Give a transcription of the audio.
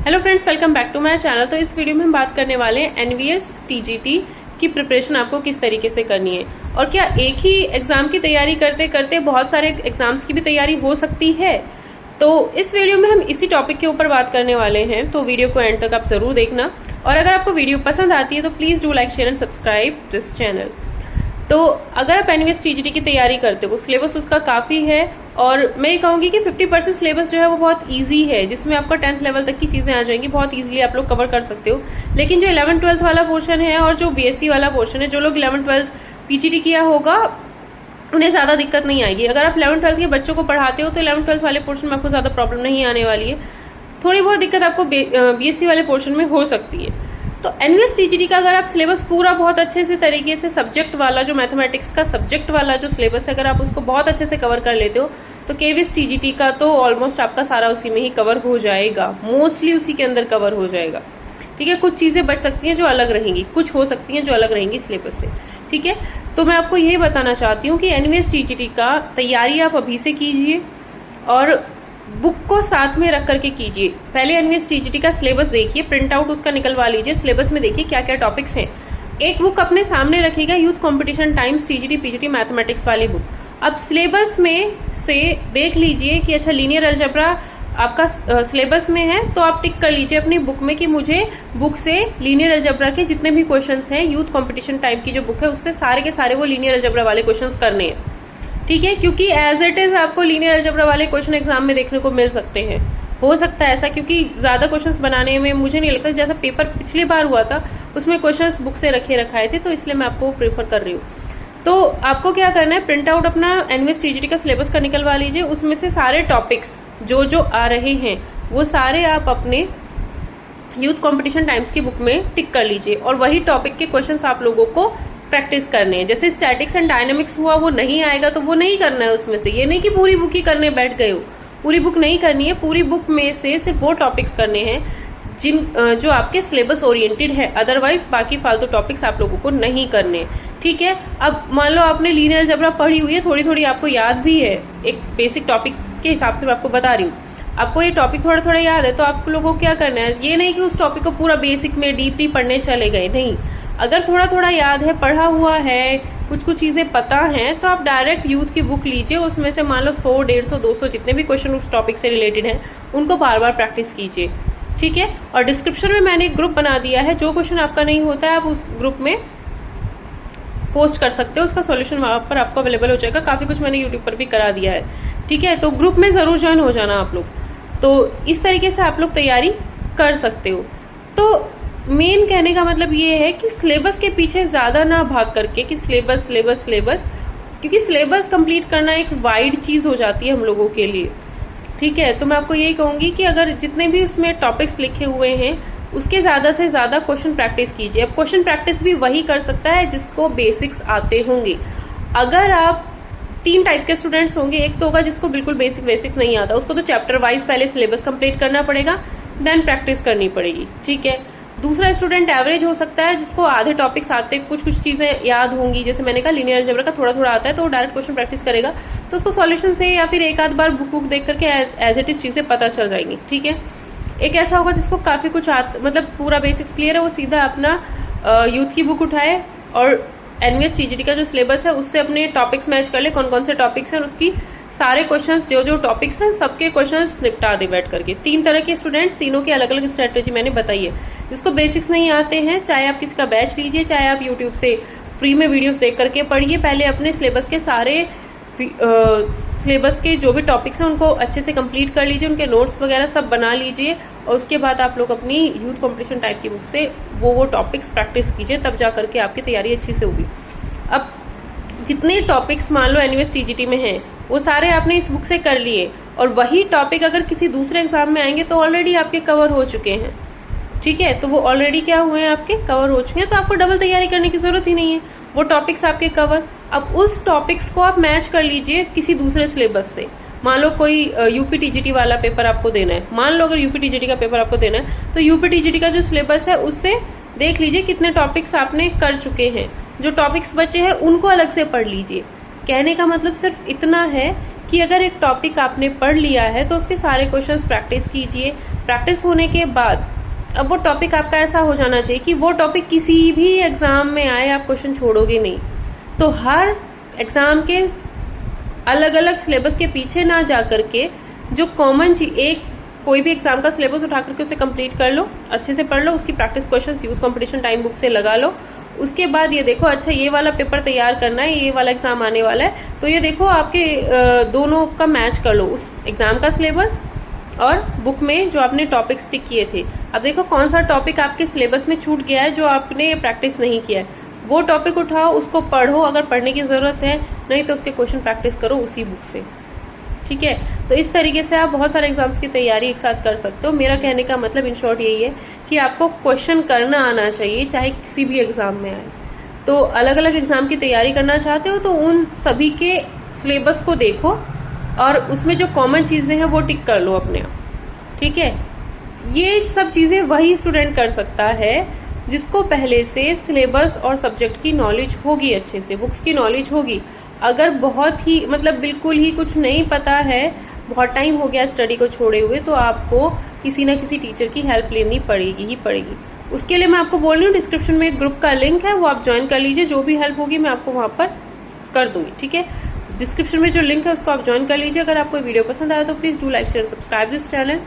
Hello friends, welcome back to my channel. तो इस video में हम बात करने वाले हैं एनवीएस टीजीटी की प्रिपरेशन आपको किस तरीके से करनी है और क्या एक ही एग्जाम की तैयारी करते करते बहुत सारे एग्जाम्स की भी तैयारी हो सकती है। तो इस वीडियो में हम इसी टॉपिक के ऊपर बात करने वाले हैं, तो वीडियो को एंड तक आप जरूर देखना। और अगर आपको वीडियो पसंद आती है तो please do like share and subscribe this channel. तो अगर आप एनवीएस टीजीटी की तैयारी करते हो, सिलेबस उसका काफी है और मैं ये कहूंगी कि 50% सिलेबस जो है वो बहुत इजी है, जिसमें आपका 10th लेवल तक की चीजें आ जाएंगी, बहुत इजीली आप लोग कवर कर सकते हो। लेकिन जो 11th-12th वाला पोर्शन है और जो बीएससी वाला पोर्शन है, जो लोग 11th-12th पीजीटी किया होगा उन्हें ज्यादा दिक्कत नहीं आएगी। अगर आप 11th-12th के बच्चों को पढ़ाते हो तो 11th-12th वाले पोर्शन में आपको ज्यादा प्रॉब्लम नहीं आने वाली है। थोड़ी बहुत दिक्कत आपको बीएससी वाले पोर्शन में हो सकती है। तो एनवीएस टीजीटी का अगर आप सिलेबस पूरा बहुत अच्छे से तरीके से सब्जेक्ट वाला, जो मैथमेटिक्स का सब्जेक्ट वाला जो सिलेबस है, अगर आप उसको बहुत अच्छे से कवर कर लेते हो तो केवीएस टीजीटी का तो ऑलमोस्ट आपका सारा उसी में ही कवर हो जाएगा, मोस्टली उसी के अंदर कवर हो जाएगा। ठीक है, कुछ चीजें बच सकती हैं जो अलग रहेंगी, कुछ हो सकती हैं जो अलग रहेंगी सिलेबस से। ठीक है, तो मैं आपको यही बताना चाहती हूँ कि एनवीएस टीजीटी का तैयारी आप अभी से कीजिए और बुक को साथ में रख करके कीजिए। पहले एनवीएस टीजीटी का सिलेबस देखिए, प्रिंट आउट उसका निकलवा लीजिए, सिलेबस में देखिए क्या क्या टॉपिक्स हैं। एक बुक अपने सामने रखिएगा, youth competition times TGT PGT mathematics वाली बुक। अब सिलेबस में से देख लीजिए कि अच्छा लीनियर अलजेब्रा आपका सिलेबस में है, तो आप टिक कर लीजिए अपनी बुक में कि मुझे बुक से लीनियर अलजेब्रा के जितने भी क्वेश्चंस हैं, यूथ कंपटीशन टाइप की जो बुक है उससे सारे के सारे वो लीनियर अलजेब्रा वाले क्वेश्चंस करने हैं। ठीक है, क्योंकि एज इट इज आपको लीनियर अलजेब्रा वाले क्वेश्चन एग्जाम में देखने को मिल सकते हैं। हो सकता है ऐसा, क्योंकि ज्यादा क्वेश्चंस बनाने में मुझे नहीं लगता, जैसा पेपर पिछली बार हुआ था उसमें क्वेश्चंस बुक से रखाए थे, तो इसलिए मैं आपको प्रेफर कर रही हूँ। तो आपको क्या करना है, प्रिंट आउट अपना एनवीएस टीजीटी का सिलेबस का निकलवा लीजिए, उसमें से सारे टॉपिक्स जो जो आ रहे हैं वो सारे आप अपने यूथ कॉम्पिटिशन टाइम्स की बुक में टिक कर लीजिए और वही टॉपिक के क्वेश्चन आप लोगों को प्रैक्टिस करने हैं। जैसे स्टैटिक्स एंड डायनामिक्स हुआ, वो नहीं आएगा तो वो नहीं करना है उसमें से। ये नहीं कि पूरी बुक ही करने बैठ गए हो, पूरी बुक नहीं करनी है। पूरी बुक में से सिर्फ वो टॉपिक्स करने हैं जो आपके सिलेबस ओरिएंटेड है, अदरवाइज बाकी फालतू टॉपिक्स आप लोगों को नहीं करने। ठीक है, अब मान लो आपने लीनियर अलजेब्रा पढ़ी हुई है, थोड़ी थोड़ी आपको याद भी है, एक बेसिक टॉपिक के हिसाब से मैं आपको बता रही हूँ, आपको ये टॉपिक थोड़ा थोड़ा याद है, तो आप लोगों को क्या करना है, ये नहीं कि उस टॉपिक को पूरा बेसिक में डीपली पढ़ने चले गए, नहीं। अगर थोड़ा थोड़ा याद है, पढ़ा हुआ है, कुछ कुछ चीजें पता हैं, तो आप डायरेक्ट यूथ की बुक लीजिए, उसमें से मान लो 100, 150, 200 जितने भी क्वेश्चन उस टॉपिक से रिलेटेड हैं उनको बार बार प्रैक्टिस कीजिए। ठीक है, और डिस्क्रिप्शन में मैंने एक ग्रुप बना दिया है, जो क्वेश्चन आपका नहीं होता है आप उस ग्रुप में पोस्ट कर सकते हो, उसका सॉल्यूशन वहां पर आपको अवेलेबल हो जाएगा। काफी कुछ मैंने यूट्यूब पर भी करा दिया है। ठीक है, तो ग्रुप में जरूर ज्वाइन हो जाना आप लोग। तो इस तरीके से आप लोग तैयारी कर सकते हो। तो मेन कहने का मतलब ये है कि सिलेबस के पीछे ज्यादा ना भाग करके कि सिलेबस सिलेबस सिलेबस, क्योंकि सिलेबस कंप्लीट करना एक वाइड चीज हो जाती है हम लोगों के लिए। ठीक है, तो मैं आपको यही कहूंगी कि अगर जितने भी उसमें टॉपिक्स लिखे हुए हैं उसके ज्यादा से ज्यादा क्वेश्चन प्रैक्टिस कीजिए। अब क्वेश्चन प्रैक्टिस भी वही कर सकता है जिसको बेसिक्स आते होंगे। अगर आप 3 टाइप के स्टूडेंट्स होंगे, एक तो होगा जिसको बिल्कुल बेसिक नहीं आता, उसको तो चैप्टर वाइज पहले सिलेबस कंप्लीट करना पड़ेगा, देन प्रैक्टिस करनी पड़ेगी। ठीक है, दूसरा स्टूडेंट एवरेज हो सकता है, जिसको आधे टॉपिक्स आते, कुछ कुछ चीजें याद होंगी, जैसे मैंने कहा लीनियर अलजेब्रा का थोड़ा थोड़ा आता है, तो वो डायरेक्ट क्वेश्चन प्रैक्टिस करेगा, तो उसको सॉल्यूशन से या फिर एक आध बार बुक देख करके एज इट इज चीजें पता चल जाएंगी। ठीक है, एक ऐसा होगा जिसको काफी कुछ मतलब पूरा बेसिक्स क्लियर है, वो सीधा अपना यूथ की बुक उठाए और एनवीएस टीजीटी का जो सिलेबस है उससे अपने टॉपिक्स मैच कर ले, कौन कौन से टॉपिक्स हैं, उसकी सारे क्वेश्चंस जो जो टॉपिक्स हैं सबके क्वेश्चंस निपटा दे बैठ करके। 3 तरह के स्टूडेंट्स, तीनों की अलग अलग स्ट्रेटेजी मैंने बताई है। जिसको बेसिक्स नहीं आते हैं, चाहे आप किसी का बैच लीजिए, चाहे आप यूट्यूब से फ्री में वीडियोस देख करके पढ़िए, पहले अपने सिलेबस के सारे सिलेबस के जो भी टॉपिक्स हैं उनको अच्छे से कंप्लीट कर लीजिए, उनके नोट्स वगैरह सब बना लीजिए और उसके बाद आप लोग अपनी यूथ कॉम्पिटिशन टाइप की बुक से वो टॉपिक्स प्रैक्टिस कीजिए, तब जा करके आपकी तैयारी अच्छी से होगी। अब जितने टॉपिक्स मान लो एनवीएस टीजीटी में हैं वो सारे आपने इस बुक से कर लिए और वही टॉपिक अगर किसी दूसरे एग्जाम में आएंगे तो ऑलरेडी आपके कवर हो चुके हैं। ठीक है, तो वो ऑलरेडी क्या हुए हैं, आपके कवर हो चुके हैं, तो आपको डबल तैयारी करने की जरूरत ही नहीं है, वो टॉपिक्स आपके कवर। अब उस टॉपिक्स को आप मैच कर लीजिए किसी दूसरे सिलेबस से। मान लो कोई यूपी टीजीटी वाला पेपर आपको देना है, मान लो अगर यूपी टीजीटी का पेपर आपको देना है तो यूपी टीजीटी का जो सिलेबस है उससे देख लीजिए कितने टॉपिक्स आपने कर चुके हैं, जो टॉपिक्स बचे हैं उनको अलग से पढ़ लीजिए। कहने का मतलब सिर्फ इतना है कि अगर एक टॉपिक आपने पढ़ लिया है तो उसके सारे क्वेश्चंस प्रैक्टिस कीजिए, प्रैक्टिस होने के बाद अब वो टॉपिक आपका ऐसा हो जाना चाहिए कि वो टॉपिक किसी भी एग्जाम में आए आप क्वेश्चन छोड़ोगे नहीं। तो हर एग्जाम के अलग अलग सिलेबस के पीछे ना जा करके जो कॉमन चीज, एक कोई भी एग्जाम का सिलेबस उठा करके उसे कंप्लीट कर लो, अच्छे से पढ़ लो, उसकी practice questions youth competition time book से लगा लो। उसके बाद ये देखो अच्छा ये वाला पेपर तैयार करना है, ये वाला एग्जाम आने वाला है, तो ये देखो आपके दोनों का मैच कर लो, उस एग्जाम का सिलेबस और बुक में जो आपने टॉपिक स्टिक किए थे। अब देखो कौन सा टॉपिक आपके सिलेबस में छूट गया है जो आपने प्रैक्टिस नहीं किया है, वो टॉपिक उठाओ, उसको पढ़ो अगर पढ़ने की जरूरत है, नहीं तो उसके क्वेश्चन प्रैक्टिस करो उसी बुक से। ठीक है, तो इस तरीके से आप बहुत सारे एग्जाम्स की तैयारी एक साथ कर सकते हो। मेरा कहने का मतलब इन शॉर्ट यही है कि आपको क्वेश्चन करना आना चाहिए, चाहे किसी भी एग्जाम में आए। तो अलग अलग एग्जाम की तैयारी करना चाहते हो तो उन सभी के सिलेबस को देखो और उसमें जो कॉमन चीजें हैं वो टिक कर लो अपने आप। ठीक है, ये सब चीजें वही स्टूडेंट कर सकता है जिसको पहले से सिलेबस और सब्जेक्ट की नॉलेज होगी, अच्छे से बुक्स की नॉलेज होगी। अगर बहुत ही मतलब बिल्कुल ही कुछ नहीं पता है, बहुत टाइम हो गया स्टडी को छोड़े हुए, तो आपको किसी ना किसी टीचर की हेल्प लेनी पड़ेगी ही पड़ेगी। उसके लिए मैं आपको बोल रही हूँ डिस्क्रिप्शन में एक ग्रुप का लिंक है, वो आप ज्वाइन कर लीजिए, जो भी हेल्प होगी मैं आपको वहां पर कर दूंगी। ठीक है, डिस्क्रिप्शन में जो लिंक है उसको आप ज्वाइन कर लीजिए। अगर आपको वीडियो पसंद आया तो please do like share subscribe this channel.